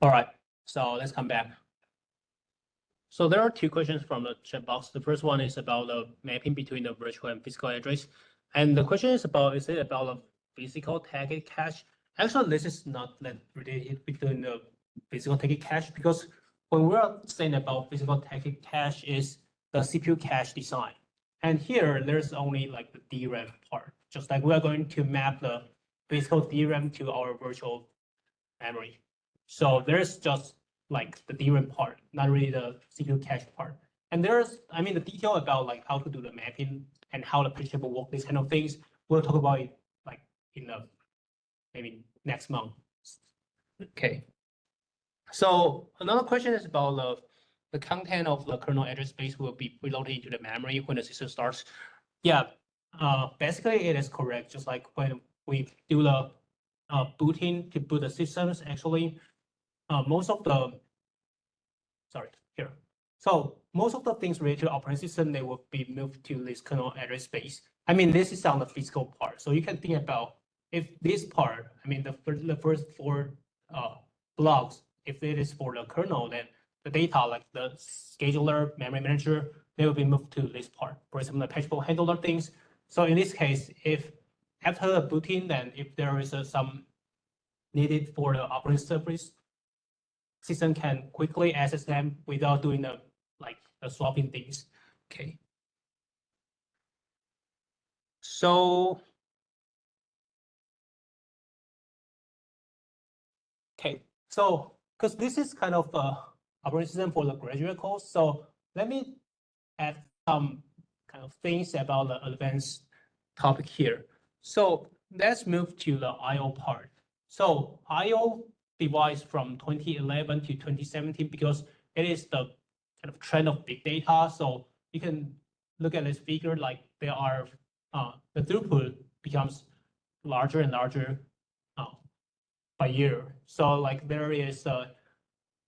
All right, so let's come back. So there are two questions from the chat box. The first one is about the mapping between the virtual and physical address. And the question is about, is it about the physical target cache? Actually, this is not that related between the physical target cache, because when we're saying about physical target cache is the CPU cache design. And here, there's only like the DRAM part, just like we're going to map the physical DRAM to our virtual memory. So there's just like the DRAM part, not really the CPU cache part. And there's, I mean, the detail about like how to do the mapping and how the page table work, these kind of things, we'll talk about it like in the maybe next month. Okay. So another question is about the content of the kernel address space will be reloaded into the memory when the system starts. Yeah, basically it is correct. Just like when we do the booting to boot the systems, actually, most of the, So most of the things related to operating system, they will be moved to this kernel address space. I mean, this is on the physical part. So you can think about if this part, I mean, the first four blocks, if it is for the kernel, then the data like the scheduler, memory manager, they will be moved to this part. For example, the patchable handler things. So in this case, if after the booting, then if there is some needed for the operating service, system can quickly access them without doing the swapping things. Okay. So because this is kind of operating system for the graduate course, so let me add some kind of things about the advanced topic here. So let's move to the I/O part. So I/O device from 2011 to 2017, because it is the kind of trend of big data. So you can look at this figure, like there are the throughput becomes larger and larger by year. So like there is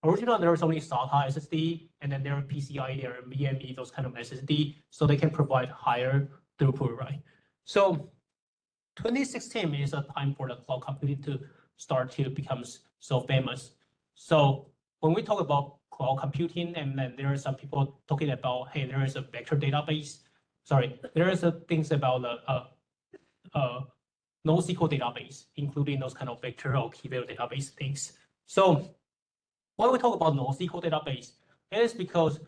originally there was only SATA SSD, and then there are PCIe, there are NVMe, those kind of SSD, so they can provide higher throughput, right? So 2016 is a time for the cloud computing to start to become so famous. So when we talk about cloud computing, and then there are some people talking about, hey, there is a vector database. Sorry, there is things about the NoSQL database, including those kind of vector or key value database things. So when we talk about NoSQL database, it is because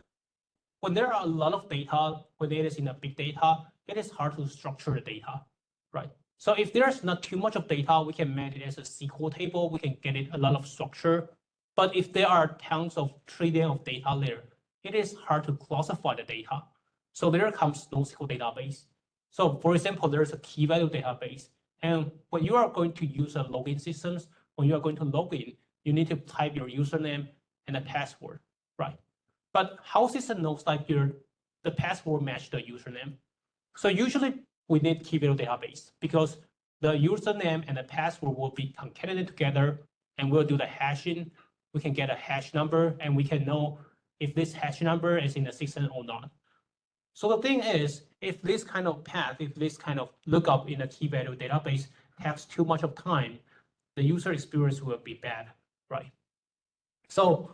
when there are a lot of data, when it is in a big data, it is hard to structure the data, right? So if there's not too much of data, we can make it as a SQL table. We can get it a lot of structure. But if there are tons of trillion of data there, it is hard to classify the data. So there comes NoSQL database. So for example, there's a key value database. And when you are going to use a login systems, when you are going to log in, you need to type your username and a password, right? But how system knows like the password match the username? So usually we need key value database, because the username and the password will be concatenated together, and we'll do the hashing. We can get a hash number, and we can know if this hash number is in the system or not. So the thing is, if this kind of path, if this kind of lookup in a key value database takes too much of time, the user experience will be bad, right? So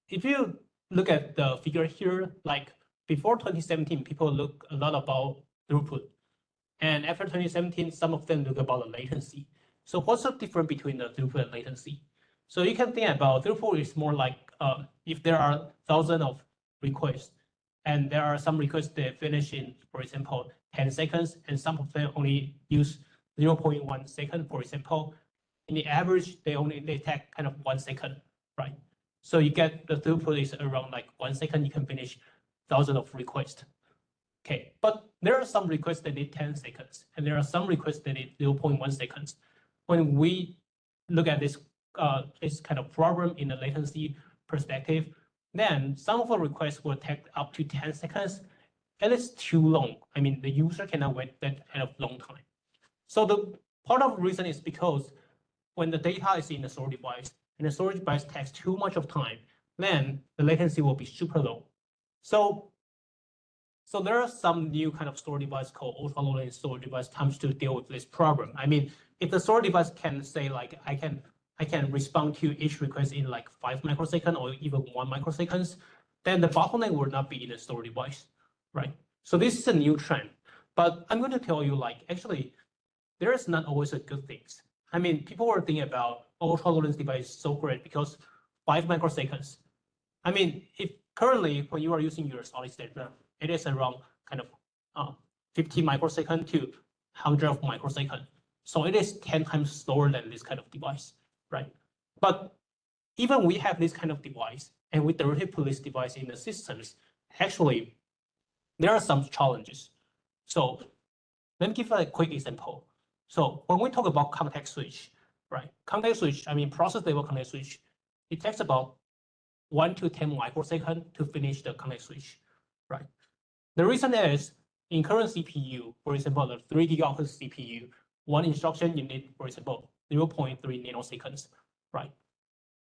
if you look at the figure here, like before 2017, people look a lot about throughput. And after 2017, some of them look about the latency. So what's the difference between the throughput and latency? So you can think about throughput is more like if there are thousands of requests, and there are some requests that finish in, for example, 10 seconds, and some of them only use 0.1 second, for example. In the average, they take kind of 1 second, right? So you get the throughput is around like 1 second, you can finish thousands of requests. Okay, but there are some requests that need 10 seconds, and there are some requests that need 0.1 seconds. When we look at this kind of problem in the latency perspective, then some of the requests will take up to 10 seconds, and it's too long. I mean, the user cannot wait that kind of long time. So the part of the reason is because when the data is in the storage device, and the storage device takes too much of time, then the latency will be super low. So there are some new kind of storage device called ultra-low latency storage device comes to deal with this problem. I mean, if the storage device can say like I can I can respond to each request in like 5 microseconds or even 1 microseconds, then the bottleneck will not be in the storage device, right? So this is a new trend. But I'm going to tell you, like, actually, there is not always a good things. I mean, people were thinking about ultra low latency device is so great because 5 microseconds. I mean, if currently when you are using your solid state RAM, it is around kind of 50 microsecond to 100 of microsecond. So it is 10 times slower than this kind of device, right? But even we have this kind of device and we directly put this device in the systems, actually, there are some challenges. So let me give a quick example. So when we talk about context switch, right? Context switch, I mean, process level context switch, it takes about 1 to 10 microseconds to finish the context switch, right? The reason is in current CPU, for example, the 3 GHz CPU, one instruction you need, for example, 0.3 nanoseconds, right?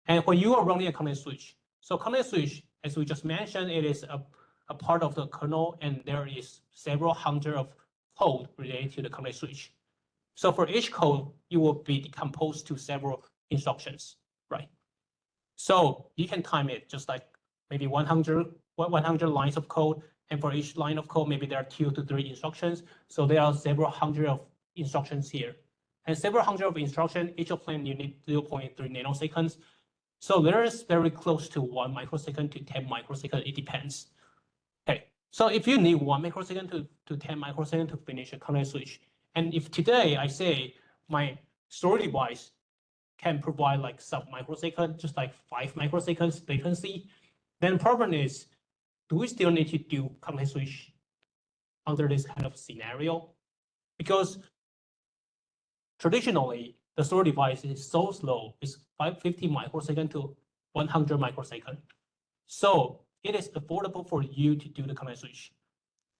And when you are running a context switch, so context switch, as we just mentioned, it is a part of the kernel, and there is several hundred of code related to the context switch. So for each code, it will be decomposed to several instructions, right? So you can time it just like maybe 100 lines of code, and for each line of code, maybe there are 2 to 3 instructions. So there are several hundred of instructions here. And several hundred of instructions, each of them you need 0.3 nanoseconds. So there is very close to 1 microsecond to 10 microseconds, it depends. Okay, so if you need 1 microsecond to 10 microseconds to finish a context switch, and if today I say my storage device can provide like sub-microsecond, just like 5 microseconds latency, then the problem is, do we still need to do context switch under this kind of scenario? Because traditionally, the storage device is so slow, it's 50 microsecond to 100 microsecond. So it is affordable for you to do the context switch.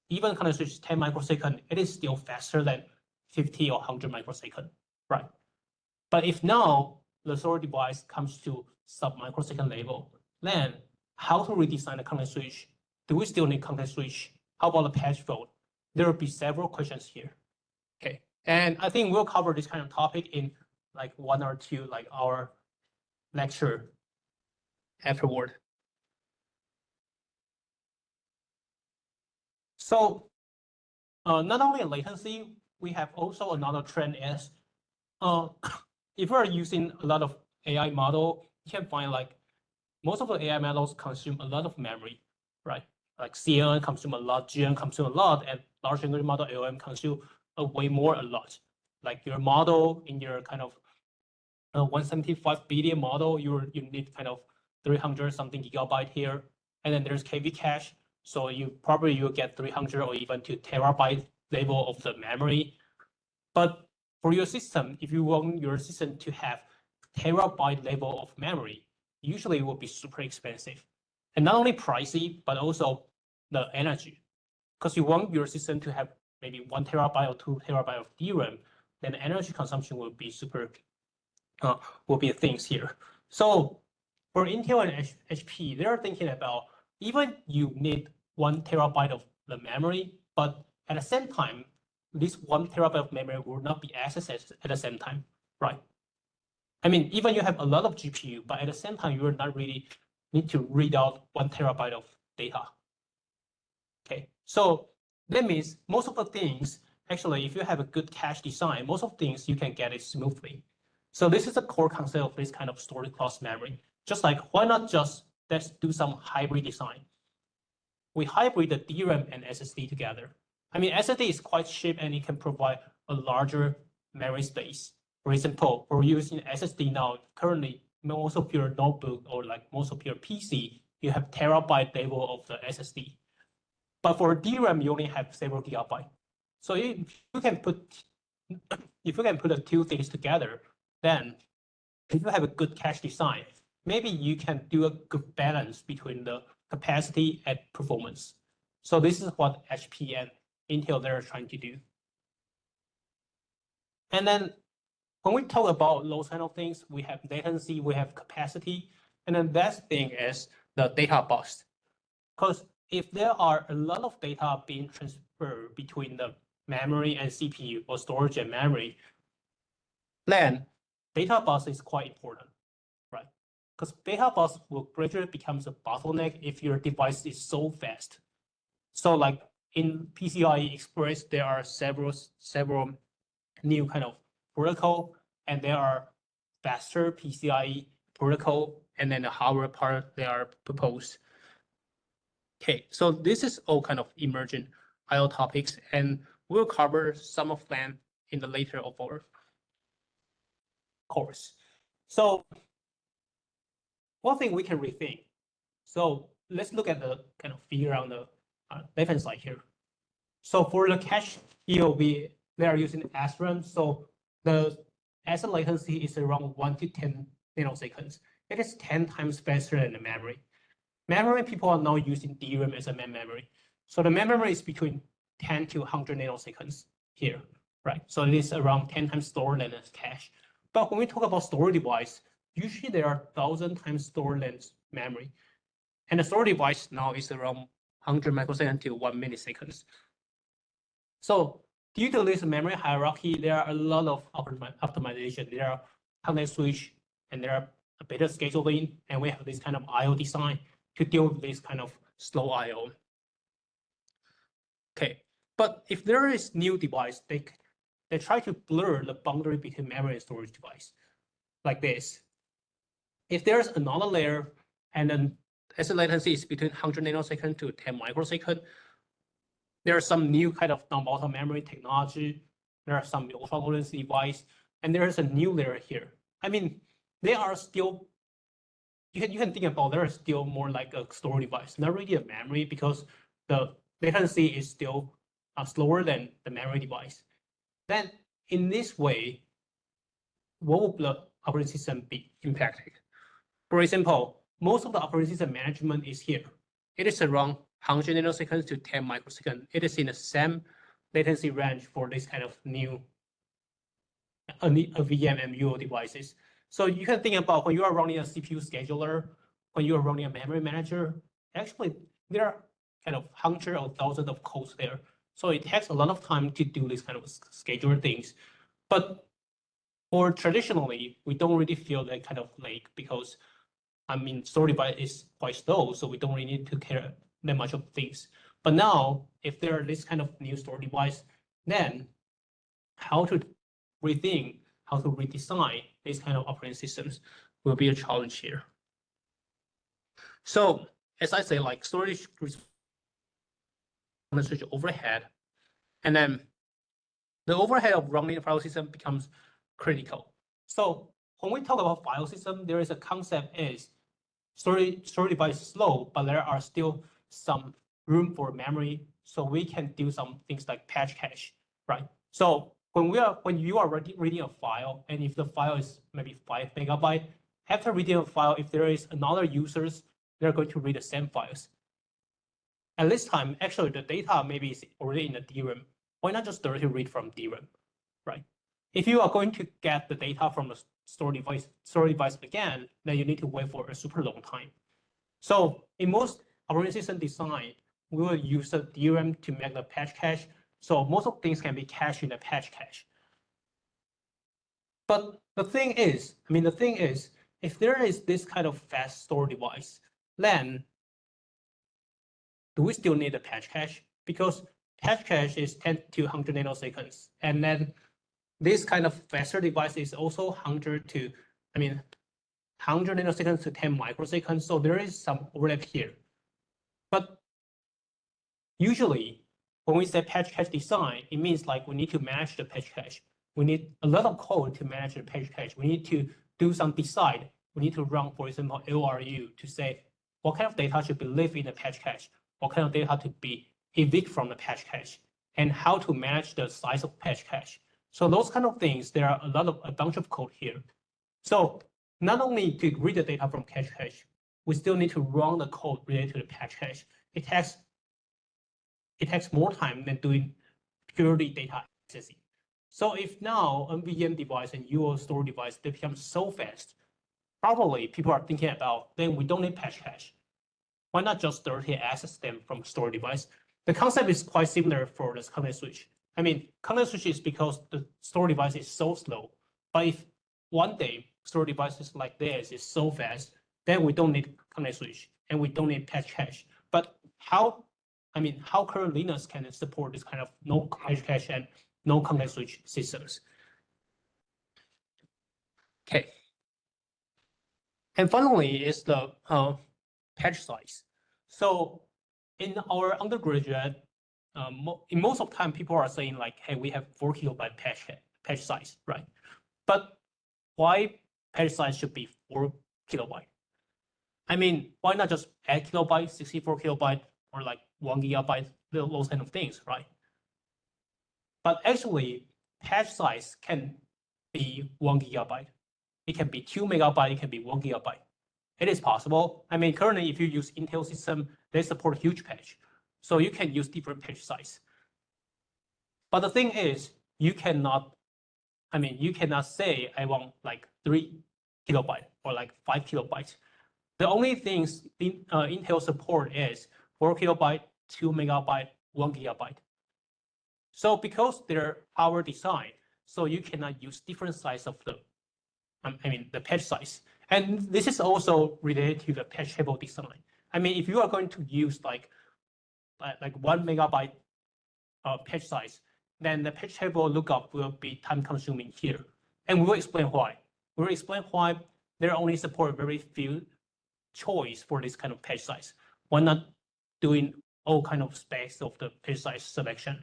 Even context switch 10 microsecond, it is still faster than 50 or 100 microsecond, right? But if now the storage device comes to sub-microsecond level, then how to redesign the context switch? Do we still need context switch? How about the patch fault? There will be several questions here. Okay, and I think we'll cover this kind of topic in like 1 or 2 like our lecture afterward. So not only latency, we have also another trend is if we are using a lot of AI model, you can find like most of the AI models consume a lot of memory, right? Like CNN consume a lot, GN consume a lot, and large language model LM consume way more a lot. Like your model in your kind of 175 billion model, you need kind of 300 something gigabyte here, and then there's KV cache, so you'll get 300 or even to terabyte level of the memory. But for your system, if you want your system to have terabyte level of memory, usually it will be super expensive. And not only pricey, but also the energy. Because you want your system to have maybe 1 terabyte or 2 terabyte of DRAM, then the energy consumption will be will be things here. So for Intel and HP, they're thinking about even you need 1 terabyte of the memory, but at the same time, this 1 terabyte of memory will not be accessed at the same time, right? I mean, even you have a lot of GPU, but at the same time, you will not really need to read out 1 terabyte of data. Okay, so that means most of the things, actually, if you have a good cache design, most of the things you can get it smoothly. So this is the core concept of this kind of storage class memory. Just like, why not just let's do some hybrid design? We hybrid the DRAM and SSD together. I mean, SSD is quite cheap and it can provide a larger memory space. For example, for using SSD now, currently, most of your notebook or like most of your PC, you have terabyte level of the SSD. But for DRAM, you only have several gigabyte. So if you can put the two things together, then if you have a good cache design, maybe you can do a good balance between the capacity and performance. So this is what HP and Intel they're trying to do. And then when we talk about those kind of things, we have latency, we have capacity, and then that thing is the data bus. Because if there are a lot of data being transferred between the memory and CPU or storage and memory, then data bus is quite important. because data bus will gradually becomes a bottleneck if your device is so fast. So like in PCIe Express, there are several new kind of protocol, and there are faster PCIe protocol, and then the hardware part they are proposed. Okay, so this is all kind of emerging IO topics, and we'll cover some of them in the later of our course. So one thing we can rethink. So let's look at the kind of figure on the left-hand side here. So for the cache EOV, they are using SRAM. So the asset latency is around 1 to 10 nanoseconds. It is 10 times faster than the memory. Memory, people are now using DRAM as a main memory. So the main memory is between 10 to 100 nanoseconds here, right? So it is around 10 times slower than a cache. But when we talk about storage device, usually there are 1,000 times slower than memory. And the storage device now is around 100 microseconds to 1 millisecond. So due to this memory hierarchy, there are a lot of optimization. There are context switch, and there are a better scheduling, and we have this kind of IO design to deal with this kind of slow IO. Okay, but if there is new device, they try to blur the boundary between memory and storage device, like this. If there's another layer and then asset latency is between 100 nanosecond to 10 microsecond, there are some new kind of non-volatile memory technology. There are some ultra low latency device, and there is a new layer here. I mean, they are still, you can think about they're still more like a storage device, not really a memory, because the latency is still slower than the memory device. Then in this way, what will the operating system be impacted? For example, most of the operating system management is here. It is around 100 nanoseconds to 10 microseconds. It is in the same latency range for this kind of new VM and UO devices. So you can think about when you are running a CPU scheduler, when you are running a memory manager, actually there are kind of hundreds or thousands of codes there. So it takes a lot of time to do this kind of schedule things. But for traditionally, we don't really feel that kind of like, because I mean, storage device is quite slow, so we don't really need to care that much of things. But now, if there are this kind of new storage device, then how to rethink, how to redesign these kind of operating systems will be a challenge here. So as I say, like storage switch overhead, and then the overhead of running a file system becomes critical. So when we talk about file system, there is a concept is storage device is slow, but there are still some room for memory, so we can do some things like patch cache, right? So when you are reading a file, and if the file is maybe 5 megabytes, after reading a file, if there is another users, they're going to read the same files. At this time, actually the data maybe is already in the DRAM. Why not just directly read from DRAM, right? If you are going to get the data from the storage device again, then you need to wait for a super long time. So in most operating system design, we will use the DRAM to make the patch cache. So most of things can be cached in the patch cache. But the thing is, if there is this kind of fast storage device, then do we still need a patch cache? Because patch cache is 10 to 100 nanoseconds, and then this kind of faster device is also 100 nanoseconds to 10 microseconds. So there is some overlap here. But usually, when we say patch cache design, it means like we need to manage the patch cache. We need a lot of code to manage the patch cache. We need to do some decide. We need to run, for example, LRU to say what kind of data should be live in the patch cache, what kind of data to be evict from the patch cache, and how to manage the size of patch cache. So those kind of things, there are a bunch of code here. So not only to read the data from cache, we still need to run the code related to the patch cache. It takes more time than doing purely data accessing. So if now NVM device and UO storage device, they become so fast, probably people are thinking about, then we don't need patch cache. Why not just directly access them from storage device? The concept is quite similar for this context switch. I mean, context switch is because the storage device is so slow. But if one day storage devices like this is so fast, then we don't need context switch and we don't need patch cache. But how current Linux can support this kind of no patch cache and no context switch systems? Okay. And finally is the patch size. So in our undergraduate, in most of the time, people are saying like, hey, we have 4 kilobyte patch size, right? But why patch size should be 4 kilobyte? I mean, why not just 8 kilobyte, 64 kilobyte, or like 1 gigabyte, those kind of things, right? But actually, patch size can be 1 gigabyte. It can be 2 megabyte, it can be 1 gigabyte. It is possible. I mean, currently, if you use Intel system, they support huge patch. So you can use different patch size. But the thing is, you cannot say I want like 3 kilobyte or like 5 kilobytes. The only things Intel support is 4 kilobyte, 2 megabyte, 1 gigabyte. So because they're power design, so you cannot use different size of the patch size. And this is also related to the patch table design. I mean, if you are going to use like 1 megabyte patch size, then the patch table lookup will be time consuming here. And we will explain why. We will explain why there only support very few choice for this kind of patch size. Why not doing all kind of space of the patch size selection?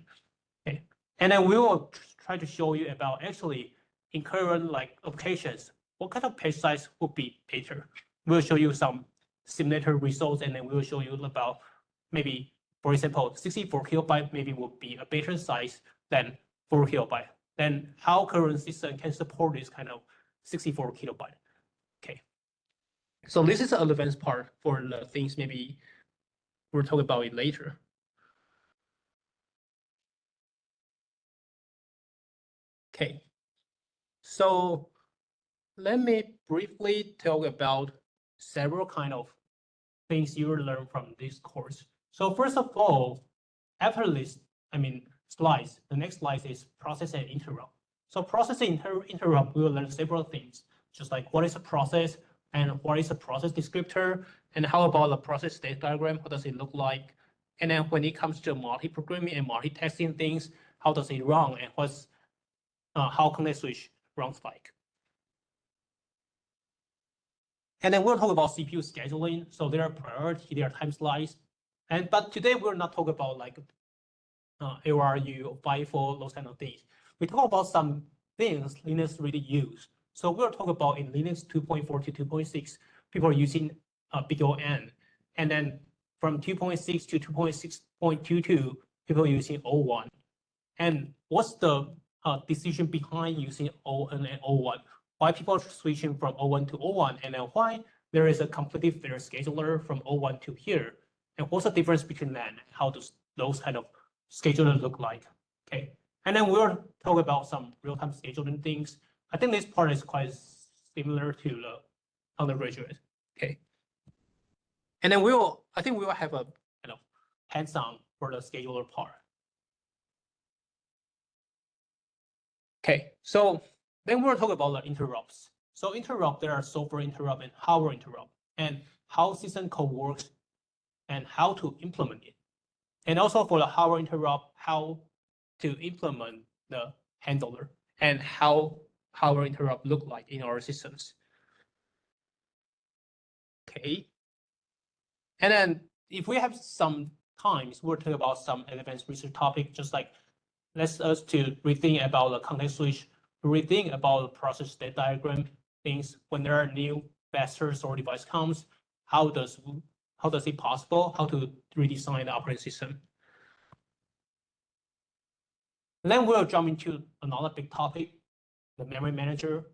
Okay. And then we will try to show you about actually in current like applications, what kind of patch size would be better. We'll show you some simulator results, and then we will show you about maybe, for example, 64 kilobyte maybe would be a better size than 4 kilobyte. Then how current system can support this kind of 64 kilobyte. Okay. So this is the advanced part for the things maybe we'll talk about it later. Okay. So let me briefly talk about several kind of things you will learn from this course. So first of all, after this, slides, the next slide is process and interrupt. So process and interrupt, we will learn several things, just like what is a process and what is a process descriptor, and how about the process state diagram, what does it look like? And then when it comes to multi-programming and multitasking things, how does it run, and how context switch runs like? And then we'll talk about CPU scheduling. So there are priority, there are time slice. But today we're not talking about like ARU, FIFO, those kind of things. We talk about some things Linux really use. So we'll talk about in Linux 2.4 to 2.6, people are using big O(n). And then from 2.6 to 2.6.22, people are using O(1). And what's the decision behind using O(n) and O(1)? Why people are switching from O(1) to O(1), and then why there is a completely fair scheduler from O(1) to here? And what's the difference between that? How does those kind of schedulers look like? Okay. And then we'll talk about some real-time scheduling things. I think this part is quite similar to the undergraduate. Okay. And then I think we will have a kind of hands-on for the scheduler part. Okay, so then we'll talk about the interrupts. So interrupt, there are software interrupt and hardware interrupt, and how system code works and how to implement it. And also for the hardware interrupt, how to implement the handler and how hardware interrupt look like in our systems. Okay. And then if we have some times, we'll talk about some advanced research topic, just like let's us to rethink about the context switch, rethink about the process state diagram things when there are new faster store device comes, how does it possible, how to redesign the operating system. And then we'll jump into another big topic, the memory manager.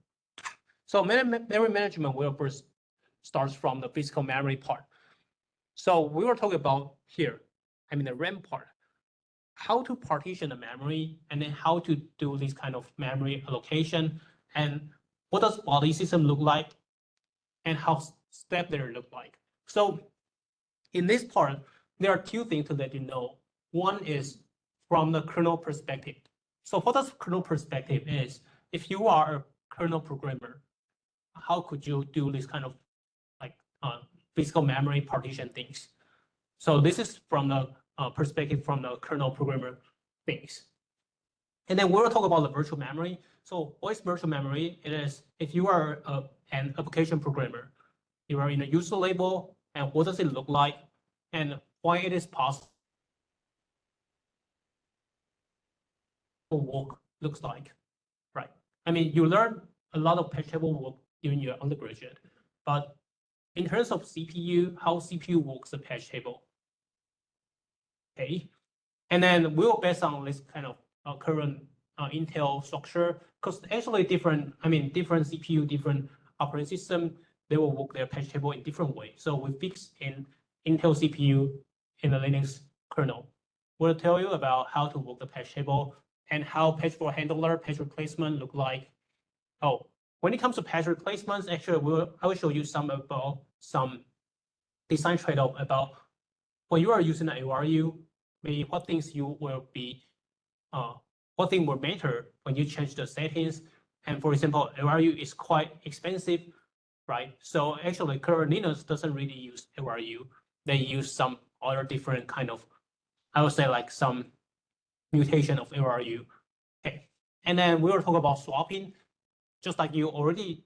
So memory management will first starts from the physical memory part. So we were talking about here, the RAM part, how to partition the memory, and then how to do this kind of memory allocation, and what does body system look like, and how step there look like. So in this part, there are two things to let you know. One is from the kernel perspective. So what does kernel perspective is? If you are a kernel programmer, how could you do this kind of like physical memory partition things. So this is from the perspective from the kernel programmer things. And then we'll talk about the virtual memory. So what is virtual memory? It is if you are an application programmer, you are in a user label, and what does it look like, and why it is possible work looks like, right? I mean, you learn a lot of patch table work during your undergraduate, but in terms of CPU, how CPU works the patch table, okay? And then we'll base on this kind of current Intel structure, because actually different CPU, different operating system, they will work their patch table in different ways. So we fix in Intel CPU in the Linux kernel. We'll tell you about how to work the patch table and how patch for handler, patch replacement look like. Oh, when it comes to patch replacements, actually I will show you some design trade-off about when you are using an ARU, maybe what things you will be, what thing will matter when you change the settings. And for example, ARU is quite expensive, right? So actually current Linux doesn't really use ARU. They use some other different kind of, I would say like some mutation of ARU. Okay. And then we will talk about swapping, just like you already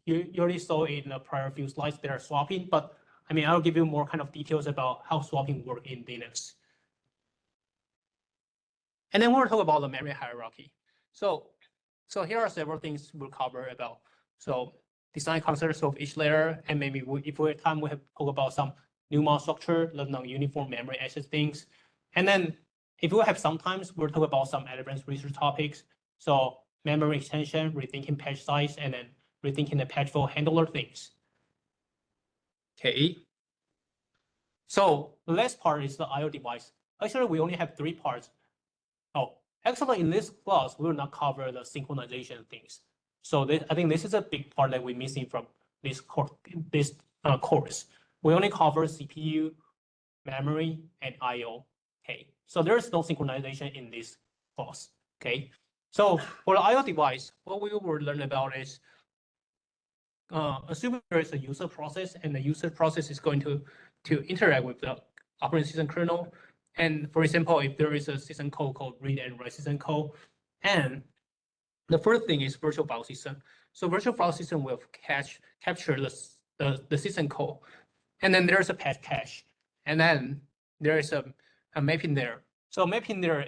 saw in the prior few slides, there are swapping, but I mean, I'll give you more kind of details about how swapping work in Linux. And then we'll talk about the memory hierarchy. So here are several things we'll cover about. So design concepts of each layer, and maybe if we have time, we have talk about some Newman structure, the non-uniform memory access things. And then if we have some times, we'll talk about some advanced research topics. So memory extension, rethinking patch size, and then rethinking the patch for handler things. Okay. So the last part is the I/O device. Actually, we only have 3 parts. Oh, actually, in this class, we will not cover the synchronization things. So I think this is a big part that we're missing from this course. We only cover CPU, memory, and I/O. Okay, so there is no synchronization in this class. Okay, so for the I/O device, what we will learn about is assuming there is a user process, and the user process is going to interact with the operating system kernel. And for example, if there is a system call called read and write system call, and the first thing is virtual file system. So virtual file system will capture the system call, and then there's a patch cache, and then there is a mapping there. So mapping there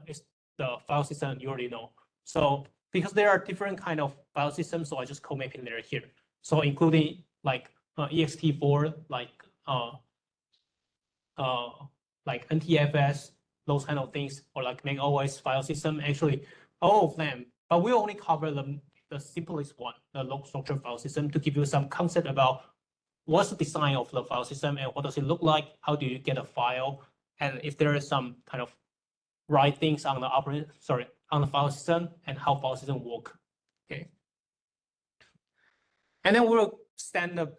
is the file system you already know. So because there are different kind of file systems, so I just call mapping there here. So including like ext4, like NTFS, those kind of things, or like macOS file system, actually all of them. But we only cover the simplest one, the log structure file system, to give you some concept about what's the design of the file system and what does it look like, how do you get a file, and if there is some kind of write things on the on the file system, and how file system work. Okay. And then we'll send the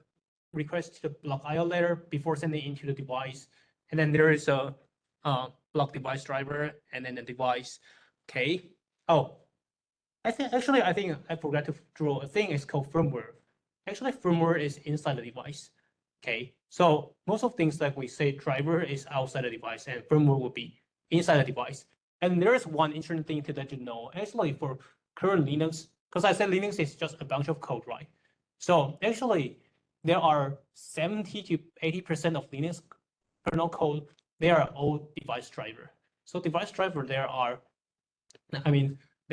request to the block IO layer before sending into the device. And then there is a block device driver, and then the device. Okay. Oh, I think I forgot to draw a thing. It's called firmware. Actually, firmware is inside the device. Okay. So most of things like we say driver is outside the device, and firmware will be inside the device. And there is one interesting thing to let you know. Actually, for current Linux, because I said Linux is just a bunch of code, right? So actually, there are 70 to 80% of Linux kernel code, they are all device driver. So device driver, they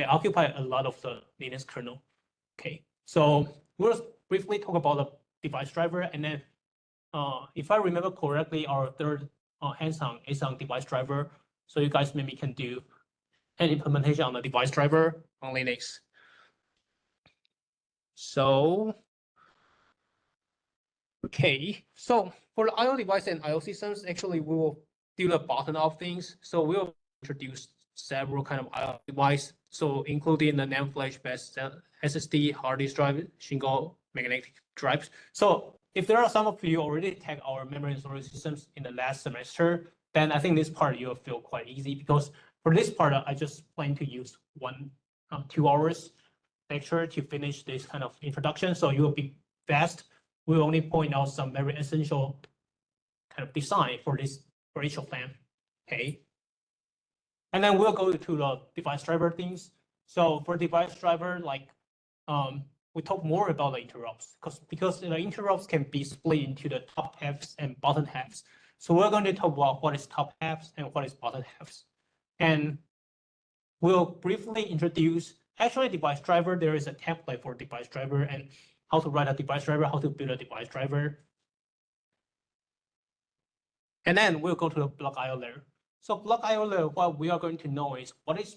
occupy a lot of the Linux kernel. Okay, so we'll briefly talk about the device driver, and then if I remember correctly, our third hands-on is on device driver. So you guys maybe can do an implementation on the device driver on Linux. So, okay, so for the IO device and IO systems, actually we will do the bottom-up things. So we will introduce several kind of IO device. So including the NAND flash-based SSD, hard disk drive, single magnetic drives. So if there are some of you already take our memory and storage systems in the last semester, then I think this part you'll feel quite easy, because for this part, I just plan to use 2 hours lecture to finish this kind of introduction. So you will be fast. we'll only point out some very essential kind of design for each of them. Okay. And then we'll go to the device driver things. So for device driver, like we talk more about the interrupts because the interrupts can be split into the top halves and bottom halves. So we're going to talk about what is top halves and what is bottom halves. And we'll briefly introduce actually device driver. There is a template for device driver and how to write a device driver, how to build a device driver. And then we'll go to the block IO layer. So block IO layer, what we are going to know is what is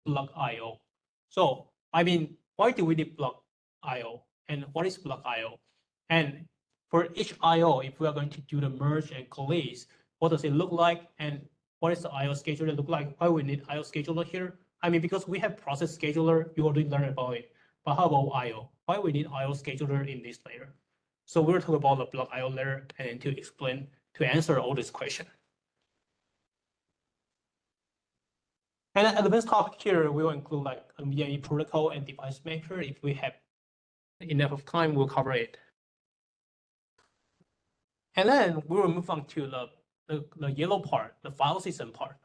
block IO. So I mean, why do we need block IO and what is block IO? And for each IO, if we are going to do the merge and coalesce, what does it look like? And what is the IO scheduler look like? Why we need IO scheduler here? I mean, because we have process scheduler, you already learned about it. But how about IO? Why we need IO scheduler in this layer? So we'll talk about the block IO layer and to explain, to answer all this question. And an advanced topic here will include like NVMe protocol and device maker. If we have enough of time, we'll cover it. And then we will move on to the yellow part, the file system part.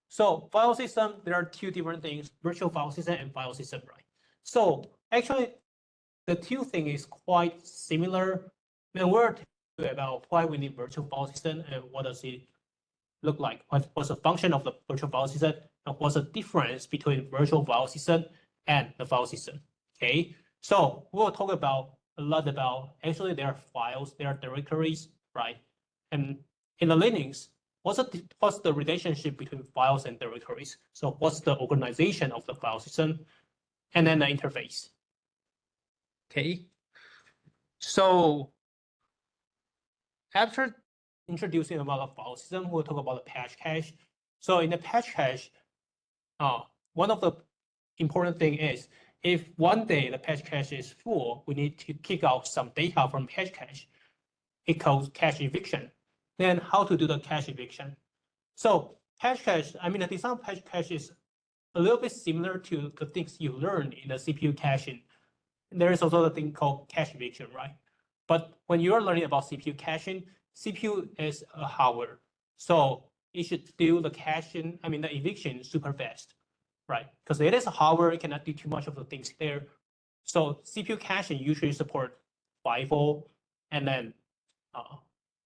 So file system, there are two different things, virtual file system and file system, right? So actually, the two things is quite similar. When we're talking about why we need virtual file system and what does it look like, what's the function of the virtual file system, and what's the difference between virtual file system and the file system, okay? So we'll talk about a lot about, actually there are files, there are directories, right? And in the Linux, what's the relationship between files and directories? So what's the organization of the file system? And then the interface, okay? So after introducing about the file system, we'll talk about the patch cache. So in the patch cache, one of the important thing is if one day the patch cache is full, we need to kick out some data from patch cache. It calls cache eviction. Then how to do the cache eviction? So patch cache, I mean, the design of patch cache is a little bit similar to the things you learn in the CPU caching. There is also a thing called cache eviction, right? But when you're learning about CPU caching, CPU is a hardware. So it should do the caching, I mean, the eviction super fast, right? Because it is a hardware, it cannot do too much of the things there. So CPU caching usually support FIFO and then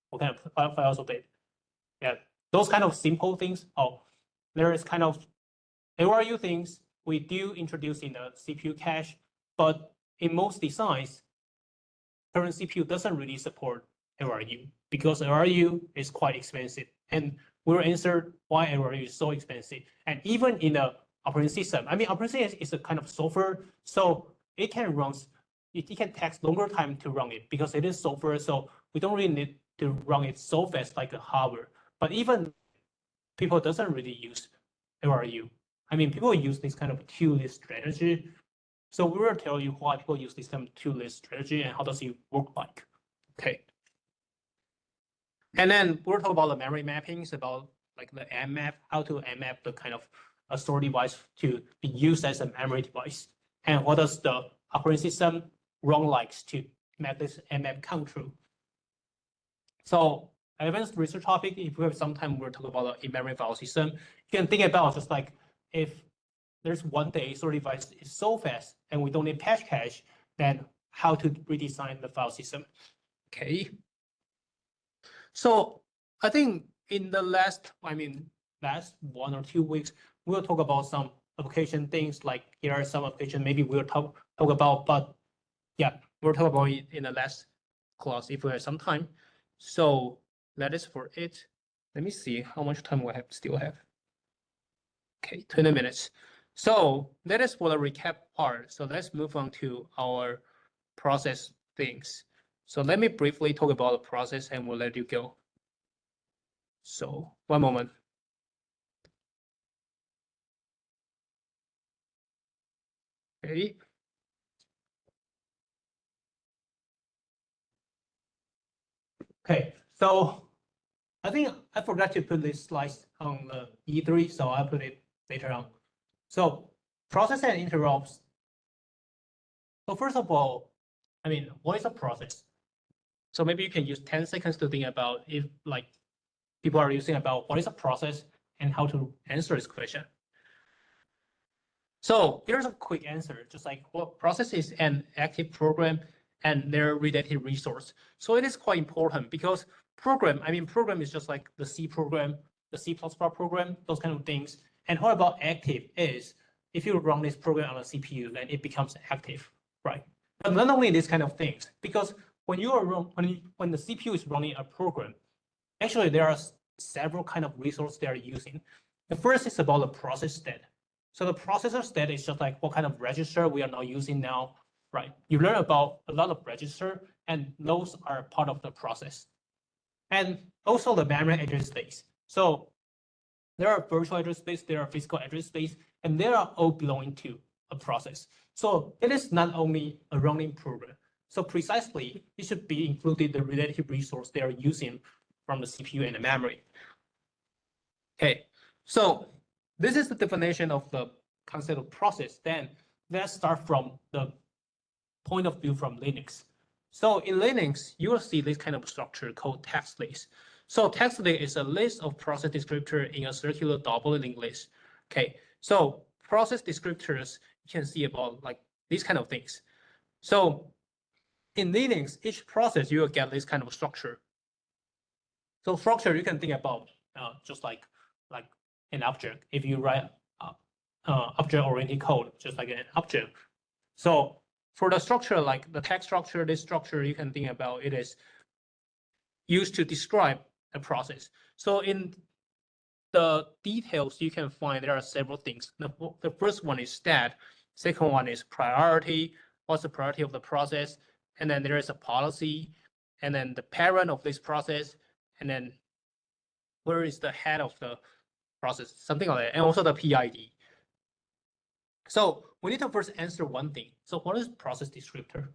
what kind of files update? Yeah, those kind of simple things. Oh, there is kind of ARU things we do introduce in the CPU cache, but in most designs, current CPU doesn't really support ARU because ARU is quite expensive. And we'll answer why ARU is so expensive. And even in the operating system, I mean, operating system is a kind of software, so it can run, it can take longer time to run it because it is software, so we don't really need to run it so fast like a hardware. But even people doesn't really use ARU. I mean, people use this kind of two-list strategy. So we will tell you why people use this kind of two-list strategy and how does it work like. Okay. And then we'll talk about the memory mappings, about like the mmap, how to mmap the kind of a store device to be used as a memory device. And what does the operating system run likes to map this mmap count true. So advanced research topic, if we have some time, we'll talk about the in-memory file system. You can think about just like if there's one day store device is so fast and we don't need patch cache, then how to redesign the file system. Okay. So I think in the last 1 or 2 weeks, we'll talk about some application things, like here are some applications maybe we'll talk about, but yeah, we'll talk about it in the last class if we have some time. So that is for it. Let me see how much time we still have. Okay, 20 minutes. So that is for the recap part. So let's move on to our process things. So let me briefly talk about the process and we'll let you go. So one moment. Okay. Okay, so I think I forgot to put this slide on the E3, so I'll put it later on. So process and interrupts. So first of all, I mean, what is a process? So maybe you can use 10 seconds to think about if like people are using about what is a process and how to answer this question. So here's a quick answer, just like what process is an active program and their related resource. So it is quite important because program is just like the C program, the C++ program, those kind of things. And what about active is if you run this program on a CPU, then it becomes active, right? But not only these kind of things, because when you are when the CPU is running a program, actually there are several kind of resources they are using. The first is about the process state. So the processor state is just like what kind of register we are now using now, right? You learn about a lot of register, and those are part of the process. And also the memory address space. So there are virtual address space, there are physical address space, and they are all belonging to a process. So it is not only a running program. So precisely, it should be included the relative resource they are using from the CPU and the memory. Okay, so this is the definition of the concept of process. Then let's start from the point of view from Linux. So in Linux, you will see this kind of structure called text list. So text list is a list of process descriptors in a circular double linked list. Okay, so process descriptors you can see about like these kind of things. So in Linux, each process you will get this kind of structure. So structure you can think about just like an object. If you write object-oriented code, just like an object. So for the structure, like the text structure, this structure you can think about it is used to describe a process. So in the details you can find there are several things. The first one is stat. Second one is priority. What's the priority of the process? And then there is a policy, and then the parent of this process, and then where is the head of the process, something like that, and also the PID. So we need to first answer one thing. So what is process descriptor?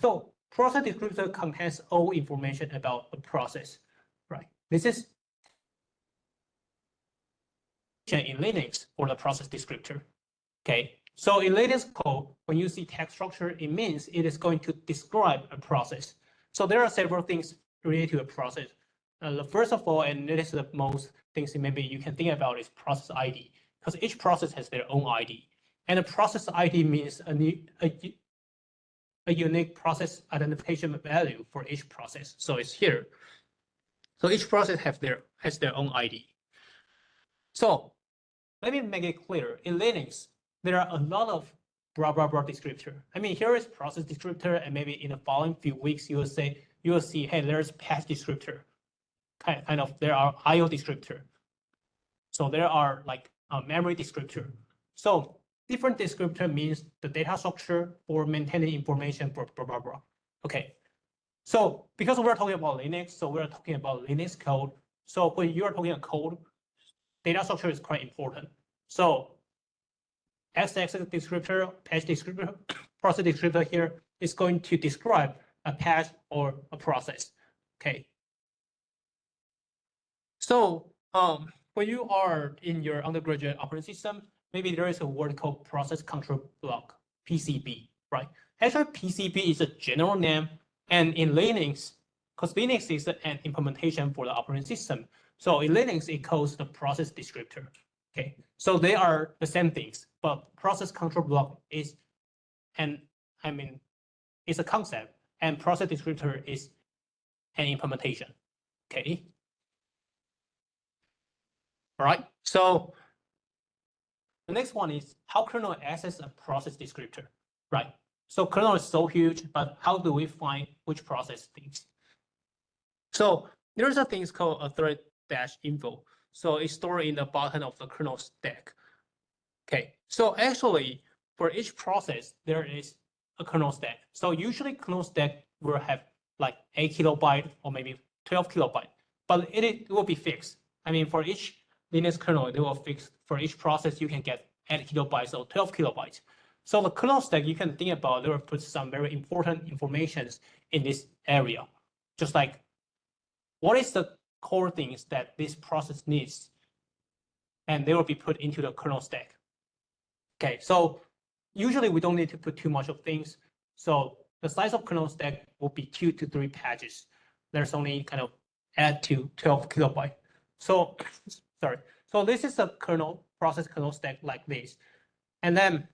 So process descriptor contains all information about a process, right? This is in Linux for the process descriptor. Okay, so in Linux code, when you see text structure, it means it is going to describe a process. So there are several things related to a process. First of all, and this is the most things maybe you can think about is process ID, because each process has their own ID. And a process ID means a unique process identification value for each process. So it's here. So each process has their own ID. So let me make it clear. In Linux, there are a lot of blah blah blah descriptor. I mean, here is process descriptor, and maybe in the following few weeks you will see, hey, there's patch descriptor. Kind of there are IO descriptor. So there are like a memory descriptor. So different descriptor means the data structure for maintaining information for blah blah blah. Okay. So because we're talking about Linux, so we're talking about Linux code. So when you are talking about code, data structure is quite important. So x-axis descriptor, patch descriptor, process descriptor here is going to describe a patch or a process. Okay. So when you are in your undergraduate operating system, maybe there is a word called process control block, PCB, right? Actually, PCB is a general name, and in Linux, because Linux is an implementation for the operating system, so in Linux it calls the process descriptor. Okay, so they are the same things, but process control block is it's a concept, and process descriptor is an implementation. Okay. All right, so the next one is how kernel access a process descriptor, right? So kernel is so huge, but how do we find which process things? So there's a thing called a thread-info. So it's stored in the bottom of the kernel stack. Okay, so actually for each process, there is a kernel stack. So usually kernel stack will have like 8 kilobyte or maybe 12 kilobyte, but it will be fixed. I mean, for each Linux kernel, they will fix for each process, you can get 8 kilobytes or 12 kilobytes. So the kernel stack, you can think about, they will put some very important information in this area. Just like, what is the core things that this process needs? And they will be put into the kernel stack. Okay, so usually we don't need to put too much of things. So the size of kernel stack will be 2 to 3 pages. There's only kind of add to 12 kilobyte. So sorry. So this is a kernel process kernel stack like this. And then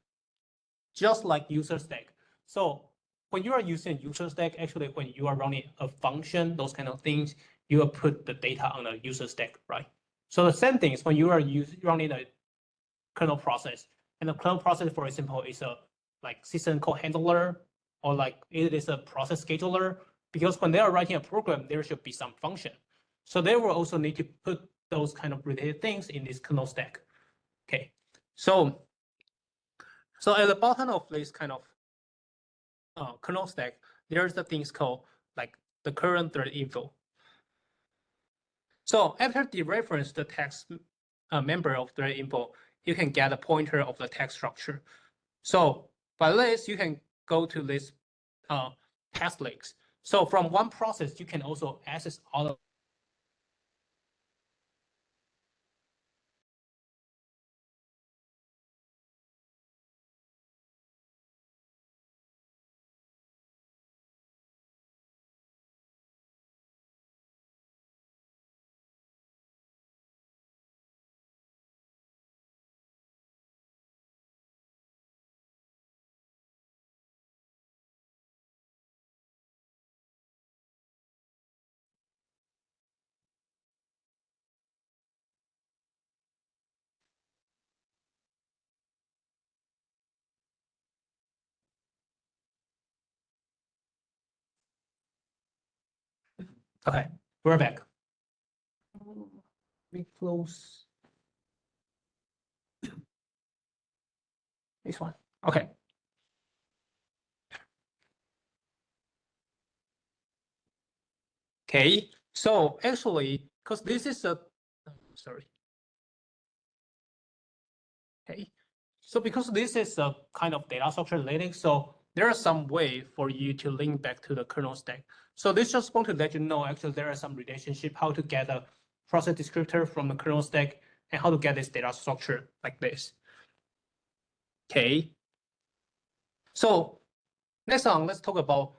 just like user stack. So when you are using user stack, actually when you are running a function, those kind of things, you will put the data on a user stack, right? So the same thing is when you are running a kernel process, and the kernel process, for example, is a like system call handler, or like it is a process scheduler, because when they are writing a program, there should be some function. So they will also need to put those kind of related things in this kernel stack. Okay, so at the bottom of this kind of kernel stack, there's the things called like the current thread info. So after dereference the text member of thread info, you can get a pointer of the text structure. So by this, you can go to this text links. So from one process, you can also access all of Okay, we're back. We close this one. Okay. Okay, so actually, because this is a, sorry. Okay, so because this is a kind of data structure related, so there are some way for you to link back to the kernel stack. So this just want to let you know, actually, there are some relationship, how to get a process descriptor from the kernel stack and how to get this data structure like this. Okay, so next on, let's talk about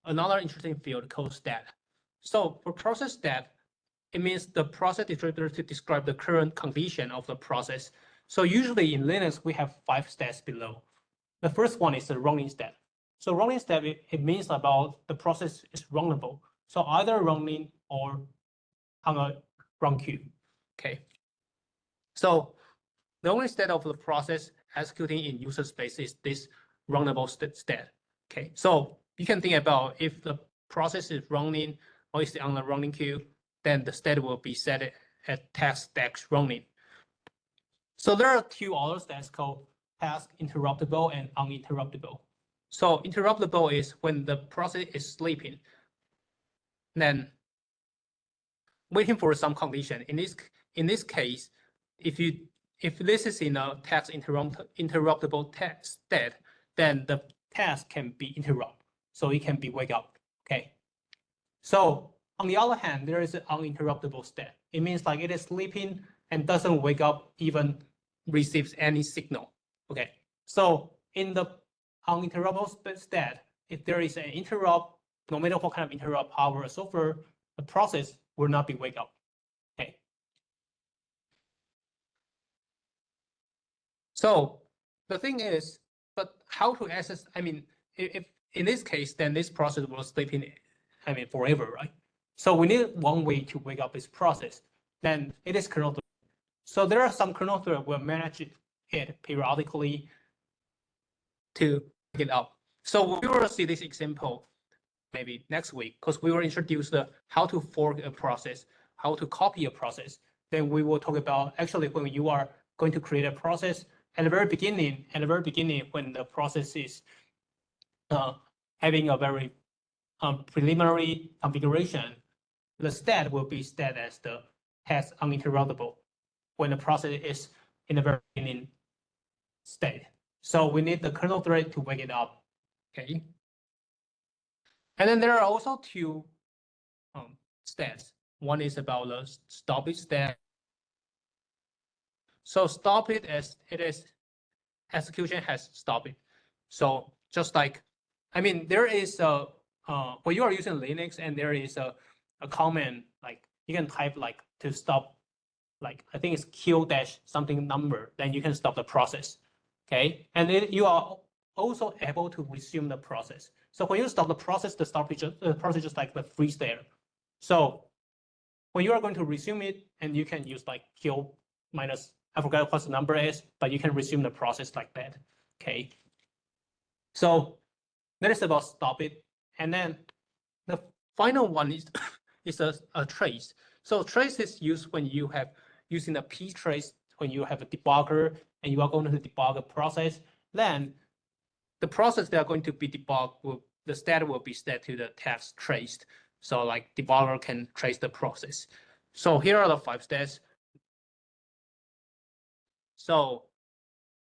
another interesting field called stat. So for process stat, it means the process descriptor to describe the current condition of the process. So usually in Linux, we have 5 stats below. The first one is the running stat. So running stat, it means about the process is runnable. So either running or on a run queue. Okay. So the only state of the process executing in user space is this runnable state. Okay. So you can think about if the process is running or is on the running queue, then the state will be set at task stacks running. So there are 2 other stats called task interruptible and uninterruptible. So interruptible is when the process is sleeping, then waiting for some condition. In this case, if this is in a task interruptible state, then the task can be interrupted, so it can be wake up. Okay. So on the other hand, there is an uninterruptible state. It means like it is sleeping and doesn't wake up, even receives any signal. Okay. So in the uninterruptible state, if there is an interrupt, no matter what kind of interrupt, hardware or software, the process will not be wake up. Okay. So the thing is, but how to access? I mean, if in this case, then this process will sleep in, I mean, forever, right? So we need one way to wake up this process. Then it is kernel thread. So there are some kernel thread will manage it periodically to wake it up. So we will see this example maybe next week, because we will introduce the how to fork a process, how to copy a process. Then we will talk about actually when you are going to create a process at the very beginning, when the process is having a very preliminary configuration, the stat will be stat as the task uninterruptible when the process is in the very beginning state. So we need the kernel thread to wake it up. Okay. And then there are also 2 stats. One is about the stop it stat. So stop it as it is execution has stopped it. So just like I mean, there is a, when you are using Linux and there is a command, like you can type like to stop, like I think it's q dash something number, then you can stop the process. Okay. And then you are also able to resume the process. So when you stop the process, the process just like the freeze there. So when you are going to resume it, and you can use like q minus, I forgot what the number is, but you can resume the process like that. Okay. So that is about stop it. And then the final one is is a trace. So trace is used when you have using a p trace, when you have a debugger and you are going to debug a process, then the process that are going to be debugged the state will be set to the text traced. So like debugger can trace the process. So here are the 5 steps. So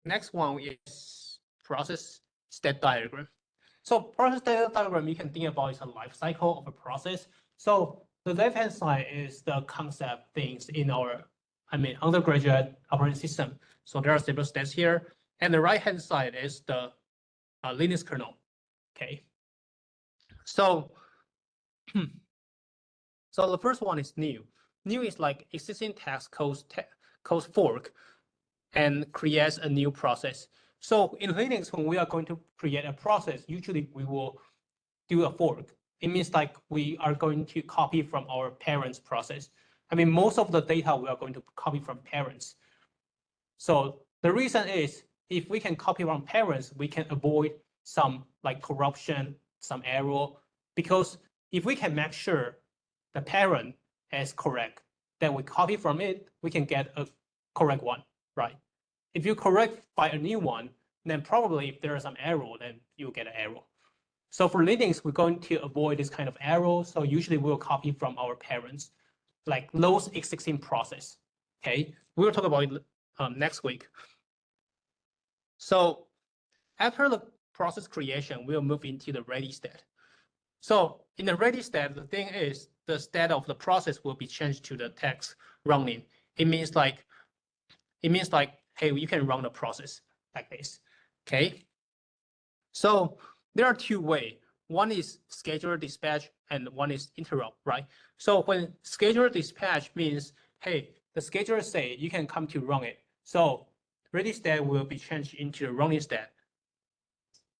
next one is process state diagram. So process state diagram, you can think about is a life cycle of a process. So the left-hand side is the concept things in our, undergraduate operating system. So there are several steps here. And the right-hand side is the Linux kernel. Okay. So, so the first one is new. New is like existing text code fork and creates a new process. So in Linux, when we are going to create a process, usually we will do a fork. It means like we are going to copy from our parents' process. I mean, most of the data we are going to copy from parents. So the reason is if we can copy from parents, we can avoid some like corruption, some error, because if we can make sure the parent is correct, then we copy from it, we can get a correct one, right? If you correct by a new one, then probably if there is some error, then you'll get an error. So for Linux, we're going to avoid this kind of error. So usually we'll copy from our parents, like those existing process. Okay, we'll talk about it next week. So after the process creation, we'll move into the ready state. So in the ready state, the thing is the state of the process will be changed to the text running. It means like, hey, you can run the process like this. Okay. So there are 2 ways. One is schedule dispatch and one is interrupt, right? So when schedule dispatch means, hey, the scheduler say you can come to run it. So ready state will be changed into the running state.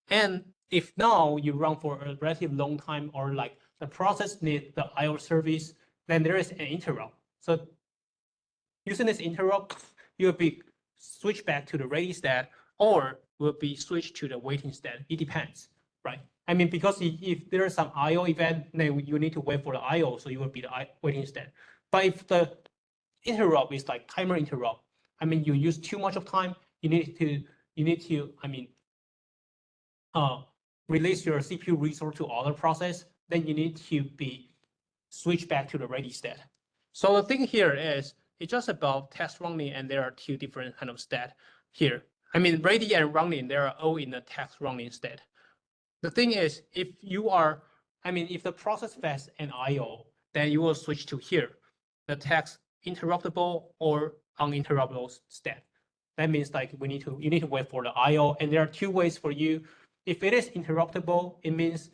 And if now you run for a relatively long time or like the process needs the IO service, then there is an interrupt. So using this interrupt, you'll be switched back to the ready state or will be switched to the waiting state. It depends, right? I mean, because if there is some IO event, then you need to wait for the IO, so you will be the waiting state. But if the interrupt is like timer interrupt, I mean, you use too much of time, you need to, release your CPU resource to other process, then you need to be switched back to the ready state. So the thing here is, it's just about test running, and there are 2 different kind of state here. I mean, ready and running, they are all in the test running state. The thing is, if the process fetch an IO, then you will switch to here, the text interruptible or uninterruptible state. That means like you need to wait for the IO, and there are 2 ways for you. If it is interruptible, it means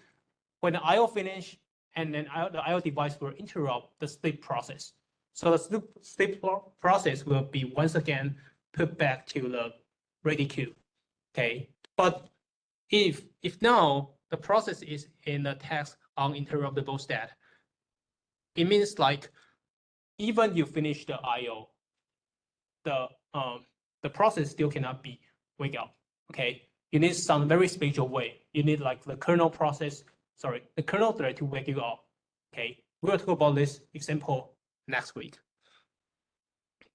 when the IO finish and then the IO device will interrupt the sleep process. So the sleep process will be once again put back to the ready queue. Okay, but if now the process is in the text uninterruptible state, it means like even you finish the IO, the process still cannot be wake up. Okay, you need some very special way. You need like the kernel thread to wake you up. Okay, we'll talk about this example next week.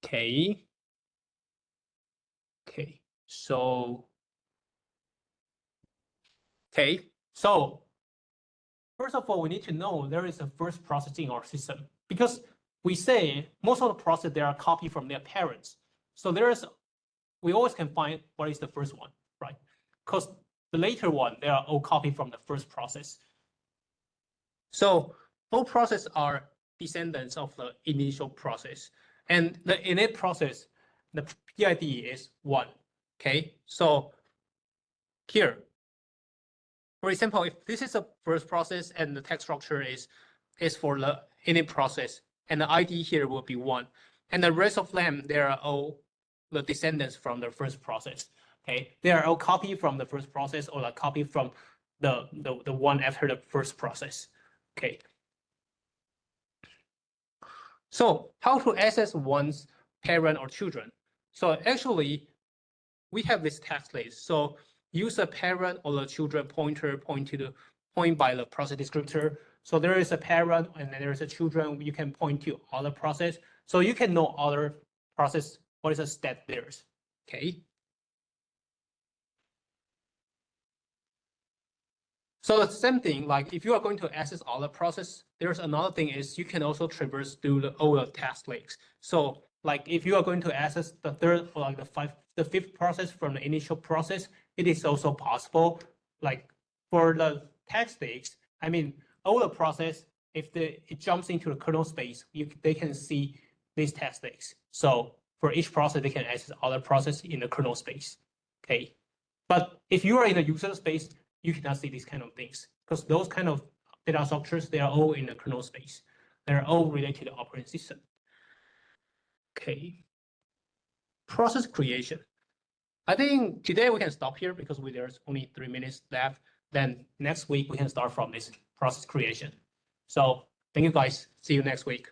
Okay. So first of all, we need to know there is a first process in our system, because we say most of the process they are copied from their parents. So we always can find what is the first one, right? Because the later one, they are all copied from the first process. So all processes are descendants of the initial process. And the init process, the PID is 1. Okay, so here, For example, if this is a first process and the text structure is for the init process, and the ID here will be 1, and the rest of them, they are all the descendants from the first process. Okay, they are all copy from the first process or a copy from the one after the first process. Okay. So how to access one's parent or children? So actually, we have this text list. So use a parent or the children pointer point by the process descriptor. So there is a parent and then there is a children. You can point to other process. So you can know other process, what is the step there. Okay. So the same thing, like if you are going to access all the process, there's another thing is you can also traverse through all the task links. So like if you are going to access the third or like the fifth process from the initial process, it is also possible. Like for the task links, I mean, all the process, if it jumps into the kernel space, they can see these task links. So for each process, they can access other process in the kernel space. Okay. But if you are in the user space, you cannot see these kind of things because those kind of data structures, they are all in the kernel space. They're all related to the operating system. Okay. Process creation. I think today we can stop here because there's only 3 minutes left. Then next week we can start from this process creation. So thank you guys. See you next week.